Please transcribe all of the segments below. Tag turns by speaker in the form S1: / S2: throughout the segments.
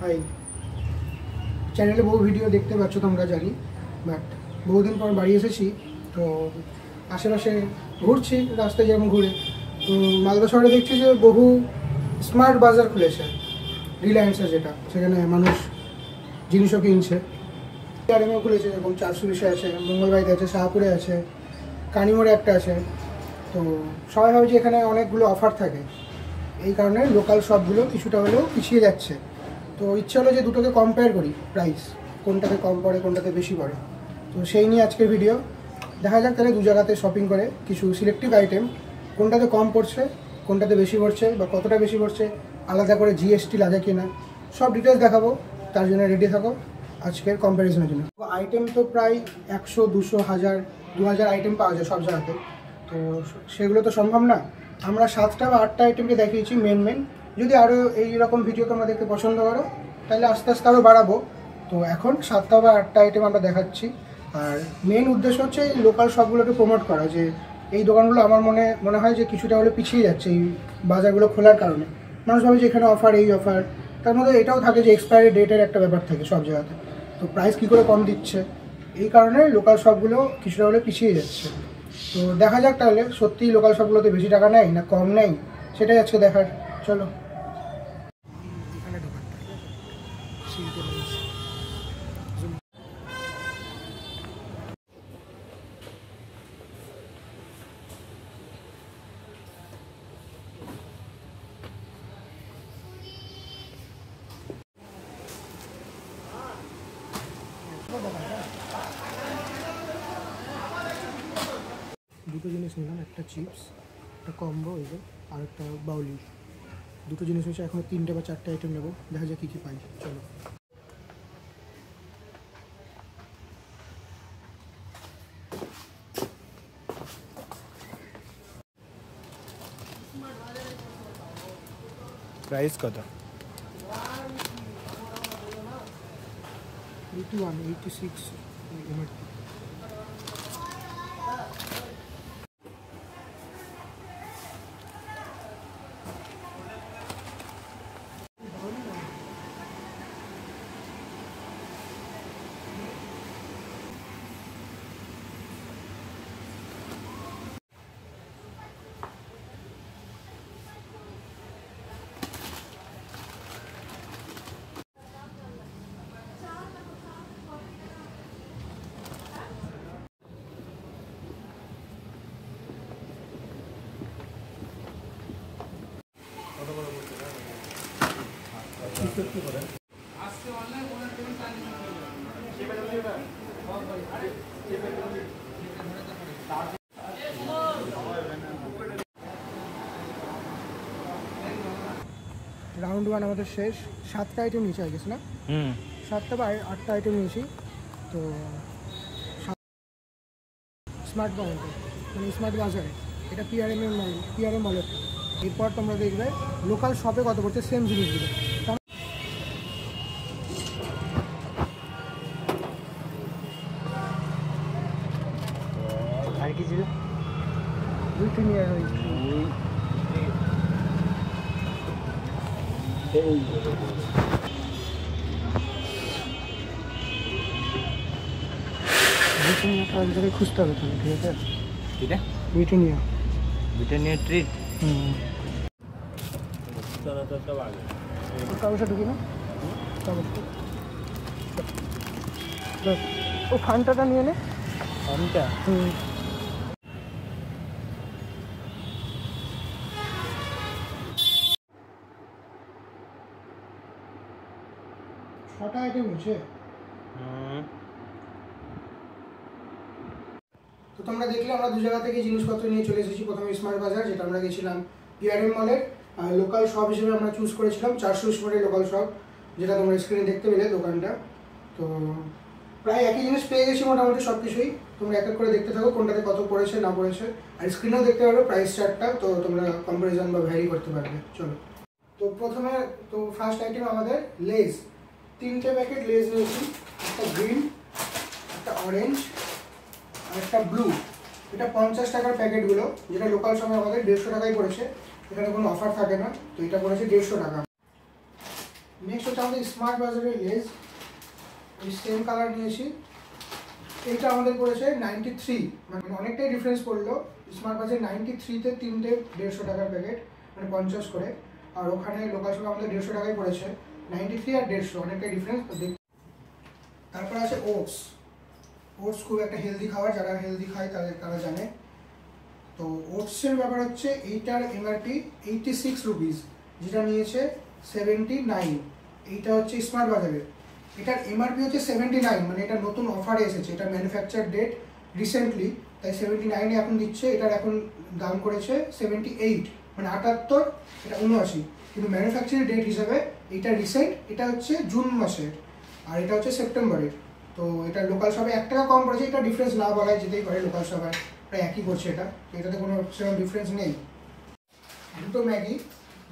S1: High, চ্যানেলে বহু video দেখতে পাচ্ছ তোমরা জানি, বাট বহুদিন পর বাড়ি এসেছি। তো আশেপাশে ঘুরছি, রাস্তায় যেমন ঘুরে, তো মালদা শহরে দেখছি যে বহু স্মার্ট বাজার খুলেছে, রিলায়েন্সের যেটা, সেখানে মানুষ জিনিসও কিনছে। আরএমও খুলেছে, যেরকম 420 আছে, মঙ্গলবাড়িতে আছে, শাহপুরে আছে, কানিমোড়ে একটা আছে। তো সবাই ভাবে যে এখানে অনেকগুলো অফার থাকে, এই কারণে লোকাল শপগুলো কিছুটা হলেও পিছিয়ে যাচ্ছে। তো ইচ্ছে হলো যে দুটোকে কম্পেয়ার করি, প্রাইস কোনটাতে কম পড়ে কোনটাতে বেশি পড়ে। তো সেই নিয়ে আজকের ভিডিও। দেখা যাক তাহলে দু জায়গাতে শপিং করে কিছু সিলেক্টিভ আইটেম কোনটাতে কম পড়ছে, কোনটাতে বেশি পড়ছে, বা কতটা বেশি পড়ছে, আলাদা করে জিএসটি লাগে কিনা, সব ডিটেলস দেখাবো। তার জন্য রেডি থাকো আজকের কম্প্যারিজনের জন্য। আইটেম তো প্রায় 100, 200, 1000, 2000 আইটেম পাওয়া যায় সব জায়গাতে। তো সেগুলো তো সম্ভব না। আমরা 7টা বা 8টা আইটেমকে দেখিয়েছি মেন। যদি আরও এইরকম ভিডিও তোমরা দেখতে পছন্দ করো তাহলে আস্তে আস্তে আরও বাড়াবো। তো এখন 7টা বা 8টা আইটেম আমরা দেখাচ্ছি। আর মেন উদ্দেশ্য হচ্ছে এই লোকাল শপগুলোকে প্রমোট করা, যে এই দোকানগুলো আমার মনে হয় যে কিছুটা হলে পিছিয়ে যাচ্ছে এই বাজারগুলো খোলার কারণে। মানুষ ভাবে যে এখানে অফার, এই অফার, তার মধ্যে এটাও থাকে যে এক্সপায়ারি ডেটের একটা ব্যাপার থাকে সব জায়গাতে। তো প্রাইস কী করে কম দিচ্ছে, এই কারণে লোকাল শপগুলো কিছুটা হলে পিছিয়ে যাচ্ছে। তো দেখা যাক তাহলে সত্যিই লোকাল শপগুলোতে বেশি টাকা নেয় না কম নেয়, সেটাই আজকে দেখার। চলো। দুটো জিনিস নিলাম, একটা চিপস, একটা কম্বো, এই যে, আর একটা বাউলি। দুটো জিনিস হচ্ছে, এখন 3টে বা 4টে আইটেম নেবো, দেখা যাক কী কী পাই। চলো।
S2: প্রাইস কত?
S1: 81, 86 MRP। রাউন্ড 1 আমাদের শেষ। 7টা আইটেম নিয়েছি, আই গেস না? 7টা বা 8টা আইটেম নিয়েছি। তো স্মার্ট পয়েন্টে, মানে স্মার্ট বাজারে, এটা পিআরএম মলের। এরপর তোমরা দেখবে লোকাল শপে কত পড়ছে সেম জিনিসগুলো।
S2: আর কি ছিল?
S1: দুইটা নিয়ে জায়গায় খুঁজতে হবে তুমি, ঠিক আছে?
S2: Britannia treat.
S1: কাগজটা ঢুকি না, কাগজটা ও ফান্টাটা নিয়ে নে।
S2: ফান্টা?
S1: ছটা আইটেম হচ্ছে। তো তোমরা দেখলে আমরা দু জায়গা থেকে জিনিসপত্র নিয়ে চলে এসেছি। প্রথমে স্মার্ট বাজার, যেটা আমরা গেছিলাম পিআরএম মলের। আর লোকাল শপ হিসেবে আমরা চুজ করেছিলাম 400 স্কোয়ারের লোকাল শপ, যেটা তোমরা স্ক্রিনে দেখতে পেলে দোকানটা। তো প্রায় একই জিনিস পেয়ে গেছি মোটামুটি সব কিছুই। তোমরা এক এক করে দেখতে থাকো কোনটাতে কত পড়েছে না পড়েছে, আর স্ক্রিনেও দেখতে পারবে প্রাইস চার্টটা, তো তোমরা কম্পারিজন বা ভ্যারি করতে পারবে। চলো। তো প্রথমে ফার্স্ট আইটেম আমাদের লেজ। 3টে প্যাকেট লেজ নিয়েছি, একটা গ্রিন, একটা অরেঞ্জ আর একটা ব্লু। এটা 50 টাকার প্যাকেটগুলো, যেটা লোকাল সময় আমাদের 150 টাকায় পড়েছে। এখানে কোনো অফার থাকে না, তো এটা পড়েছে 150 টাকা। নেক্সট হচ্ছে আমাদের স্মার্ট বাজারের লেস, ওই সেম কালার নিয়েছি। এইটা আমাদের পড়েছে 93, মানে অনেকটাই ডিফারেন্স পড়লো। স্মার্ট বাজার 93-তে 3টে 150 টাকার প্যাকেট, মানে 50 করে, আর ওখানে লোকাল শপে আমাদের 150 টাকায় পড়েছে। 93 আর 150 অনেকটাই ডিফারেন্স। তারপর আছে ওটস। ওটস খুব একটা হেলদি খাবার, যারা হেলদি খায় তারা জানে। তো ওটসের ব্যাপার হচ্ছে এইটার এমআরপি 86 রুপিস, যেটা নিয়েছে 79। এইটা হচ্ছে স্মার্ট বাজারের। এটার এমআরপি হচ্ছে 79, মানে এটা নতুন অফারে এসেছে, এটা ম্যানুফ্যাকচার ডেট রিসেন্টলি, তাই 79-এ এখন দিচ্ছে। এটার এখন দাম করেছে 78, মানে 78, এটা 79। কিন্তু ম্যানুফ্যাকচারিং ডেট হিসাবে এটা রিসেন্ট, এটা হচ্ছে জুন মাসের, আর এটা হচ্ছে সেপ্টেম্বরের। তো এটা লোকাল শপে 1 টাকা কম পড়েছে। এটা ডিফারেন্স না বলাই যেতেই পারে, লোকাল শপে প্রায় একই করছে এটা, তো এটাতে কোনো সেরকম ডিফারেন্স নেই।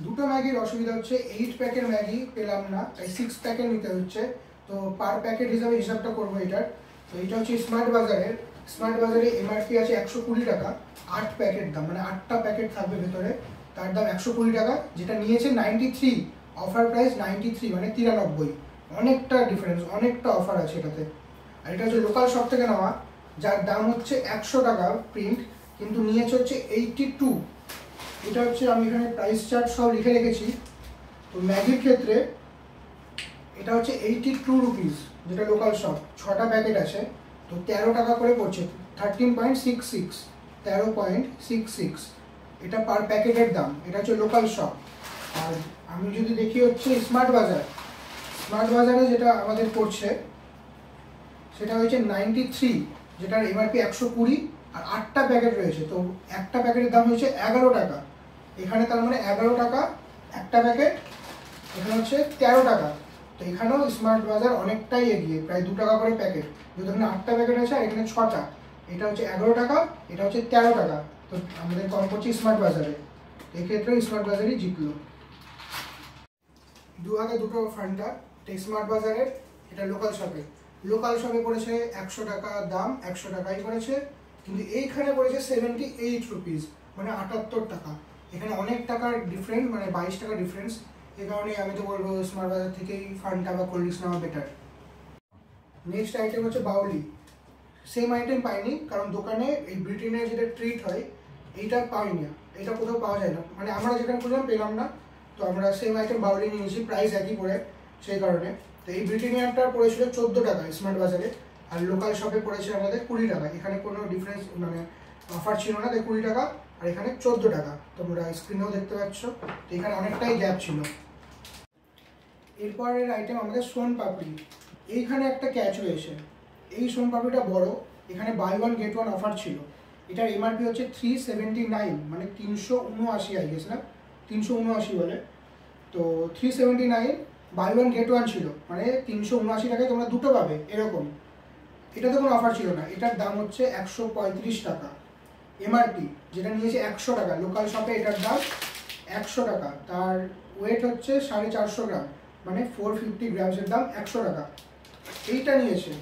S1: দুটো ম্যাগির অসুবিধা হচ্ছে 8 প্যাকের ম্যাগি পেলাম না, তাই 6 প্যাকেট নিতে হচ্ছে। তো পার প্যাকেট হিসাবটা করবো এটার। তো এটা হচ্ছে স্মার্ট বাজারে এমআরপি আছে 120 টাকা, 8 প্যাকেট দাম, মানে 8টা প্যাকেট থাকবে ভেতরে, তার দাম 120 টাকা, যেটা নিয়েছে 93, অফার প্রাইস 93, মানে 93। অনেকটা ডিফারেন্স, অনেকটা অফার আছে এটাতে। আর এটা হচ্ছে লোকাল শপ থেকে নেওয়া, যার দাম হচ্ছে 100 টাকা প্রিন্ট, কিন্তু নিয়েছে হচ্ছে 82। এটা হচ্ছে আমি এখানে প্রাইস চার্ট সব লিখে রেখেছি। তো ম্যাগির ক্ষেত্রে এটা হচ্ছে 82 রুপিস, যেটা লোকাল শপ, 6টা প্যাকেট আছে, তো 13 টাকা করে পড়ছে, 13.66, 13.66 এটা পার প্যাকেটের দাম। এটা হচ্ছে লোকাল শপ। আর আমি যদি দেখি হচ্ছে স্মার্ট বাজারে যেটা আমাদের পড়ছে সেটা হচ্ছে 93, যেটার এমআরপি 120, আর 8টা প্যাকেট রয়েছে। তো একটা প্যাকেটের দাম হচ্ছে 11 টাকা এখানে, তার মানে 11 টাকা একটা প্যাকেট, এখানে হচ্ছে 13 টাকা। তো এখানেও স্মার্ট বাজার অনেকটাই এগিয়ে, প্রায় 2 টাকা করে প্যাকেট, যেহেতু এখানে 8টা প্যাকেট আছে আর এখানে 6টা। এটা হচ্ছে 11 টাকা, এটা হচ্ছে 13 টাকা। তো আমাদের কম পড়ছে স্মার্ট বাজারে, এক্ষেত্রে স্মার্ট বাজারই জিতলো। দুহাতে দুটো ফান্ডা, এটা স্মার্ট বাজারের, এটা লোকাল শপে পড়েছে 100 টাকা দাম, 100 টাকাই পড়েছে, কিন্তু এইখানে পড়েছে 78 রুপিস, মানে 78 টাকা। এখানে অনেক টাকার ডিফারেন্স, মানে 22 টাকা ডিফারেন্স। এই কারণে আমি তো বলবো স্মার্ট বাজার থেকেই ফান্ডা বা কোল্ড ড্রিঙ্কস নেওয়া বেটার। নেক্সট আইটেম হচ্ছে বাউলি। সেম আইটেম পাইনি, কারণ দোকানে এই ব্রিটেনের যেটা ট্রিট হয় এইটা পাইনি, এটা কোথাও পাওয়া যায় না, মানে আমরা যেখানে খুঁজলাম পেলাম না। তো আমরা সেম আইটেম বাউলি নিয়েছি, প্রাইস একই পড়ে সেই কারণে। তো এই ব্রিটেনিয়াটা পড়েছিল 14 টাকা স্মার্ট বাজারে, আর লোকাল শপে পড়েছে আমাদের 20 টাকা। এখানে কোনো ডিফারেন্স, মানে অফার ছিল না, তাই 20 টাকা, আর এখানে 14 টাকা। তোমরা স্ক্রিনেও দেখতে পাচ্ছ, তো এখানে অনেকটাই গ্যাপ ছিল। এরপরের আইটেম আমাদের সোন পাপড়ি। এইখানে একটা ক্যাচ রয়েছে, এই সোন পাপড়িটা বড়, এখানে buy one get one offer ছিল। এটার এমআরপি হচ্ছে 379, মানে 379 আই গেস, না 379 বলে। তো 379 বাই ওয়ান গেট ওয়ান ছিল, মানে 379 টাকায় তোমরা দুটো পাবে এরকম। এটাতে কোনো অফার ছিল না। এটার দাম হচ্ছে 135 টাকা এমআরপি, যেটা নিয়েছে 100 টাকা। লোকাল শপে এটার দাম 100 টাকা, তার ওয়েট হচ্ছে 450 গ্রাম, মানে 450 গ্রামসের দাম 100 টাকা। এইটা নিয়েছে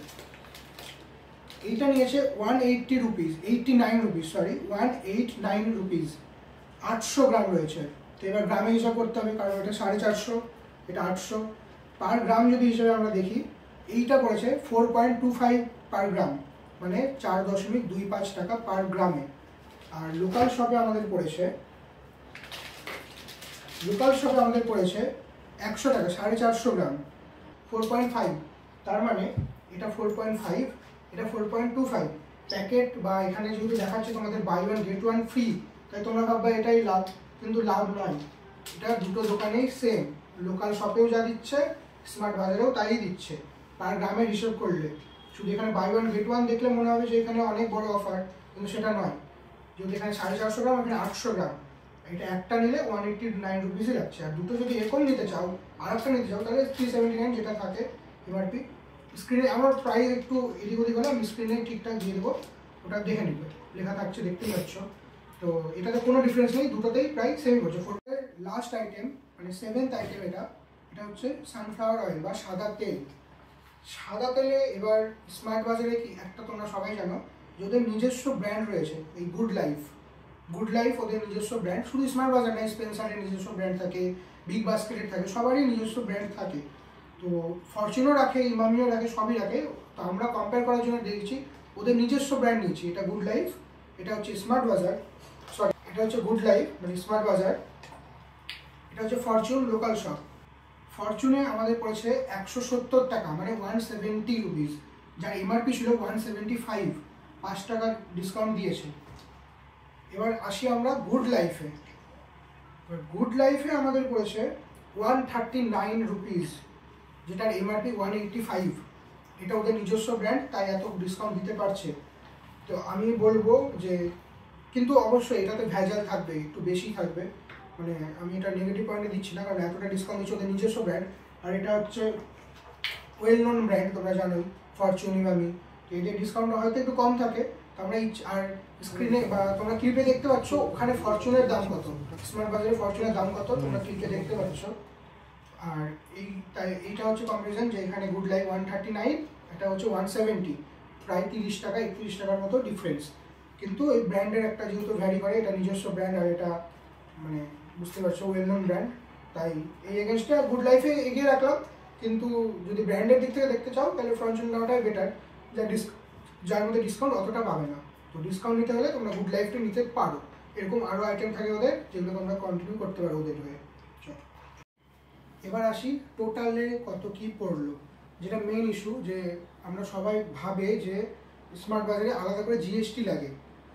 S1: 180 রুপিস, 89 রুপিস, সরি 189 রুপিস, 800 গ্রাম রয়েছে। তো এবার গ্রামে হিসাব করতে হবে, কারণ এটা 450, এটা 800 পার গ্রাম। যদি হিসাবে আমরা দেখি, এইটা পড়েছে 4.25 পার গ্রাম, মানে 4.25 টাকা পার গ্রামে। আর লোকাল শপে আমাদের পড়েছে 100 টাকা, 450 গ্রাম, 4.5, তার মানে এটা 4.5, এটা 4.25 প্যাকেট। বা এখানে যেহেতু দেখাচ্ছে তোমাদের buy one get one free, তাই তোমরা ভাববা এটাই লাভ, কিন্তু লাভ নয়। এটা দুটো দোকানেই সেম, লোকাল শপেও যা দিচ্ছে স্মার্ট বাজারেও তাই দিচ্ছে পার গ্রামের হিসেব করলে। শুধু এখানে বাই ওয়ান গেট ওয়ান দেখলে মনে হবে যে এখানে অনেক বড় অফার, কিন্তু সেটা নয়। যদি এখানে 450 গ্রাম, এখানে 800 গ্রাম, এটা একটা নিলে 189 রুপিসই যাচ্ছে। আর দুটো যদি এরকম নিতে চাও, আর একটা নিতে চাও, তাহলে 379 যেটা থাকে এমআরপি। স্ক্রিনে আমার প্রাইস একটু এদিক ওদিক হলে আমি স্ক্রিনে ঠিকঠাক দিয়ে দেবো, ওটা দেখে নিবে, লেখা থাকছে দেখতেই পাচ্ছ। তো এটাতে কোনো ডিফারেন্স নেই, দুটোতেই প্রায় সেম হচ্ছে। লাস্ট আইটেম, মানে 7th আইটেম, এটা হচ্ছে সানফ্লাওয়ার অয়েল বা সাদা তেল। সাদা তেলে এবার স্মার্ট বাজারে কি একটা তোমরা সবাই জানো, ওদের নিজস্ব ব্র্যান্ড রয়েছে, এই গুড লাইফ ওদের নিজস্ব ব্র্যান্ড। শুধু স্মার্ট বাজার নয়, স্পেন্সারের নিজস্ব ব্র্যান্ড থাকে, বিগ বাস্কেটের থাকে, সবারই নিজস্ব ব্র্যান্ড থাকে। তো ফরচুনও রাখে, ইমামিও রাখে, সবই রাখে। তো আমরা কম্পেয়ার করার জন্য দেখছি ওদের নিজস্ব ব্র্যান্ড নিয়েছি। এটা গুড লাইফ, এটা হচ্ছে স্মার্ট বাজার, সরি এটা হচ্ছে গুড লাইফ মানে স্মার্ট বাজার, এটা হচ্ছে ফরচুন লোকাল শপ। ফরচুনে আমাদের পড়েছে 170 টাকা মানে 170 রুপিস, যার এমআরপি ছিল 175, 5 টাকা ডিসকাউন্ট দিয়েছে। এবার আসি আমরা গুড লাইফে। গুড লাইফে আমাদের পড়েছে 139 রুপিস, যেটার এমআরপি 185। এটা ওদের নিজস্ব ব্র্যান্ড, তাই এত ডিসকাউন্ট দিতে পারছে। তো আমি বলবো যে, কিন্তু অবশ্যই এটাতে ভেজাল থাকবে, একটু বেশি থাকবে, মানে আমি এটা নেগেটিভ পয়েন্টে দিচ্ছি না, কারণ এতটা ডিসকাউন্ট দিচ্ছে ওদের নিজস্ব ব্র্যান্ড। আর এটা হচ্ছে ওয়েল নোন ব্র্যান্ড, তোমরা জানোই ফরচুন, ইমামি। তো এদের ডিসকাউন্টটা হয়তো একটু কম থাকে। তো আমরা এই আর স্ক্রিনে বা তোমরা ক্লিপে দেখতে পাচ্ছ ওখানে ফরচুনের দাম কত, স্মার্ট বাজারে ফরচুনের দাম কত তোমরা ক্লিপে দেখতে পাচ্ছ। আর এইটা হচ্ছে কম্পারিজন, যে এখানে গুড লাইফ 139, এটা হচ্ছে 170, প্রায় 30 টাকা 31 টাকার মতো ডিফারেন্স। কিন্তু এই ব্র্যান্ডের একটা যেহেতু ভ্যারি করে, এটা নিজস্ব ব্র্যান্ড, আর এটা মানে বুঝতে পারছো ওয়েল নোন ব্র্যান্ড, তাই এই এগেনস্টটা গুড লাইফে এগিয়ে রাখলাম। কিন্তু যদি ব্র্যান্ডের দিক থেকে দেখতে চাও তাহলে ফরচুন নেওয়াটাই বেটার, যার মধ্যে ডিসকাউন্ট অতটা পাবে না। তো ডিসকাউন্ট নিতে হলে তোমরা গুড লাইফটা নিতে পারো। এরকম আরও আইটেম থাকে ওদের, যেগুলো তোমরা কন্টিনিউ করতে পারো ওদের হয়ে। এবার আসি টোটালে কত কি পড়লো, যেটা মেন ইস্যু, যে আমরা সবাই ভাবে যে স্মার্ট বাজারে আলাদা করে জিএসটি লাগে,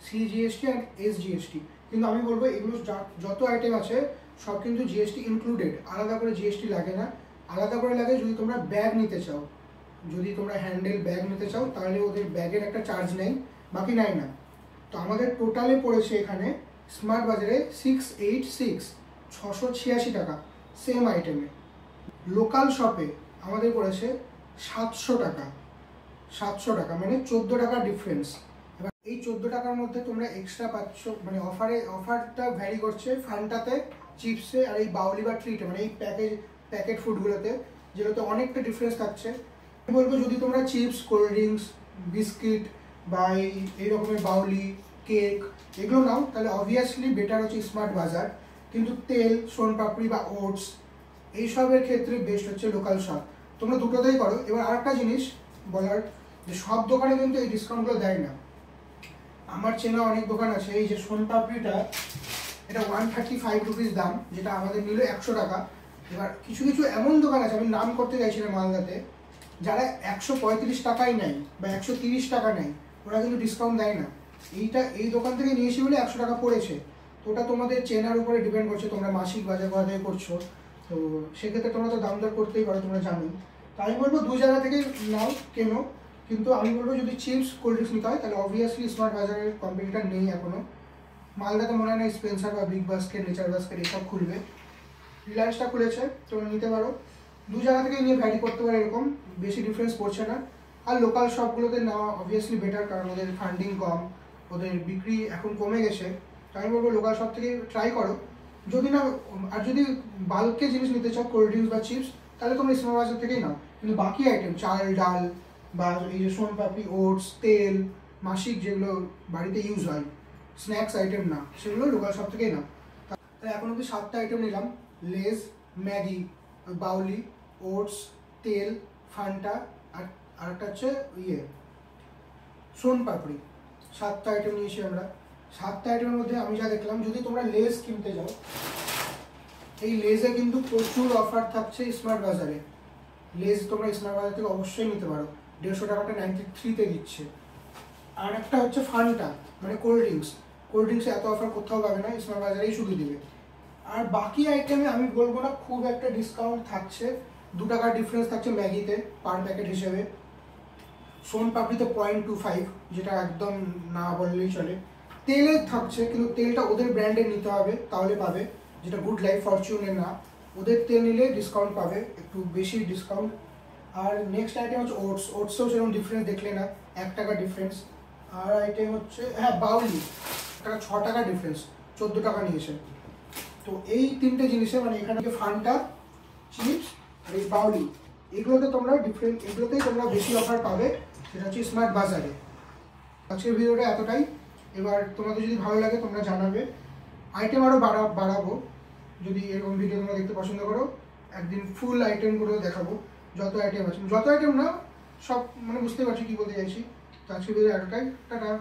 S1: সিজিএসটি অ্যান্ড এসজিএসটি। কিন্তু আমি বলবো এগুলো যত আইটেম আছে সব কিন্তু জিএসটি ইনক্লুডেড, আলাদা করে জিএসটি লাগে না। আলাদা করে লাগে যদি তোমরা ব্যাগ নিতে চাও, যদি তোমরা হ্যান্ডেল ব্যাগ নিতে চাও তাহলে ওদের ব্যাগের একটা চার্জ নেই, বাকি নেয় না। তো আমাদের টোটালে পড়েছে এখানে স্মার্ট বাজারে 686, 686 টাকা সেম আইটেমে। লোকাল শপে আমাদের পড়েছে 700 টাকা, 700 টাকা মানে 14 টাকার ডিফারেন্স। এবার এই 14 টাকার মধ্যে তোমরা এক্সট্রা পাচ্ছ, মানে অফারটা ভ্যারি করছে ফান্টাতে, চিপসে, আর এই বাউলি বা ট্রিটে, মানে এই প্যাকেট ফুডগুলোতে, যেগুলোতে অনেকটা ডিফারেন্স থাকছে। আমি বলবো যদি তোমরা চিপস, কোল্ড ড্রিঙ্কস, বিস্কিট বা এই রকমের বাউলি, কেক এগুলো নাও তাহলে অবভিয়াসলি বেটার হচ্ছে স্মার্ট বাজার। কিন্তু তেল, সোনপাপড়ি বা ওটস এইসবের ক্ষেত্রে বেস্ট হচ্ছে লোকাল শপ। তোমরা দুটোতেই করো। এবার আরেকটা জিনিস বলার, যে সব দোকানে কিন্তু এই ডিসকাউন্টগুলো দেয় না। আমার চেনা অনেক দোকান আছে, এই যে সোনপাপড়িটা, এটা 135 রুপিস দাম, যেটা আমাদের নিল 100 টাকা। এবার কিছু কিছু এমন দোকান আছে, আমি নাম করতে চাইছি না মালদাতে, যারা 135 টাকাই নেয় বা 130 টাকা নেয়, ওরা কিন্তু ডিসকাউন্ট দেয় না। এই দোকান থেকে নিয়েছি বলে 100 টাকা পড়েছে। তো ওটা তোমাদের চেনার উপরে ডিপেন্ড করছে, তোমরা মাসিক বাজার কোথা থেকে করছো। তো সেক্ষেত্রে তোমরা তো দাম দর করতেই পারো, তোমরা জানোই। তো আমি বলবো দু জায়গা থেকে নাও কেন, কিন্তু আমি বলবো যদি চিপস, কোল্ড ড্রিঙ্কস নিতে হয় তাহলে অবভিয়াসলি স্মার্ট বাজারের কম্পিটিটার নেই এখনো। মালদাতে মনে হয় না স্পেন্সার বা বিগ বাস্কেট, নেচার বাস্কেট এসব খুলবে। রিলায়েন্সটা খুলেছে, তোমরা নিতে পারো। দু জায়গা থেকে নিয়ে ভ্যারি করতে পারে, এরকম বেশি ডিফারেন্স পড়ছে না। আর লোকাল শপগুলোতে নেওয়া অবভিয়াসলি বেটার, কারণ ওদের ফান্ডিং কম, ওদের বিক্রি এখন কমে গেছে। তো আমি বলবো লোকাল শপ থেকে ট্রাই করো। যদি না, আর যদি বাল্কে জিনিস নিতে চাও, কোল্ড ড্রিঙ্কস বা চিপস, তাহলে তোমরা স্মার্ট বাজার থেকেই নাও। কিন্তু বাকি আইটেম, চাল, ডাল বা এই যে সোনপাপড়ি, ওটস, তেল, মাসিক যেগুলো বাড়িতে ইউজ হয়, স্ন্যাক্স আইটেম না, সেগুলো লোকাল শপ থেকেই নাও। তাই এখন অব্দি 7টা আইটেম নিলাম, লেজ, ম্যাগি, বাউলি, ওটস, তেল, ফান্টা, আর একটা হচ্ছে সোনপাপড়ি। 7টা আইটেম নিয়েছি আমরা। 7টা আইটেমের মধ্যে আমি যা দেখলাম, যদি তোমরা লেজ কিনতে যাও, এই লেজে কিন্তু প্রচুর অফার থাকছে স্মার্ট বাজারে। লেজ তোমরা স্মার্ট বাজার থেকে অবশ্যই নিতে পারো, 150 টাকাটা 93-তে দিচ্ছে। আর একটা হচ্ছে ফান্টা মানে কোল্ড ড্রিঙ্কসে এত অফার কোথাও পাবে না, স্মার্ট বাজারেই শুধু দেবে। আর বাকি আইটেমে আমি বলবো না খুব একটা ডিসকাউন্ট থাকছে, 2 টাকার ডিফারেন্স থাকছে ম্যাগিতে পার প্যাকেট হিসেবে। সোনপাপড়িতে 0.25, যেটা একদম না বললেই চলে। তেলে থাকছে, কিন্তু তেলটা ওদের ব্র্যান্ডের নিতে হবে তাহলে পাবে, যেটা গুড লাইফ, ফরচুনের না। ওদের তেল নিলে ডিসকাউন্ট পাবে, একটু বেশি ডিসকাউন্ট। আর নেক্সট আইটেম হচ্ছে ওটসেও সেরকম ডিফারেন্স দেখলে না, 1 টাকা ডিফারেন্স। আর আইটেম হচ্ছে বাউলি, একটা 6 টাকা ডিফারেন্স, 14 টাকা নিয়েছে। তো এই 3টে জিনিসে মানে এখানে ফান্টা, চিপস আর এই বাউলি, এগুলোতেই তোমরা বেশি অফার পাবে, সেটা হচ্ছে স্মার্ট বাজারে। আজকের ভিডিওটা এতটাই। এবার তোমাদের যদি ভালো লাগে তোমরা জানাবে, আইটেম আরও বাড়াবো। যদি এরকম ভিডিও তোমরা দেখতে পছন্দ করো, একদিন ফুল আইটেম করেও দেখাবো, যত আইটেম আছে, যত আইটেম না সব, মানে বুঝতে পারছি কী বলতে চাইছি। তো আজকে ভিডিও এতটাই, টাটা।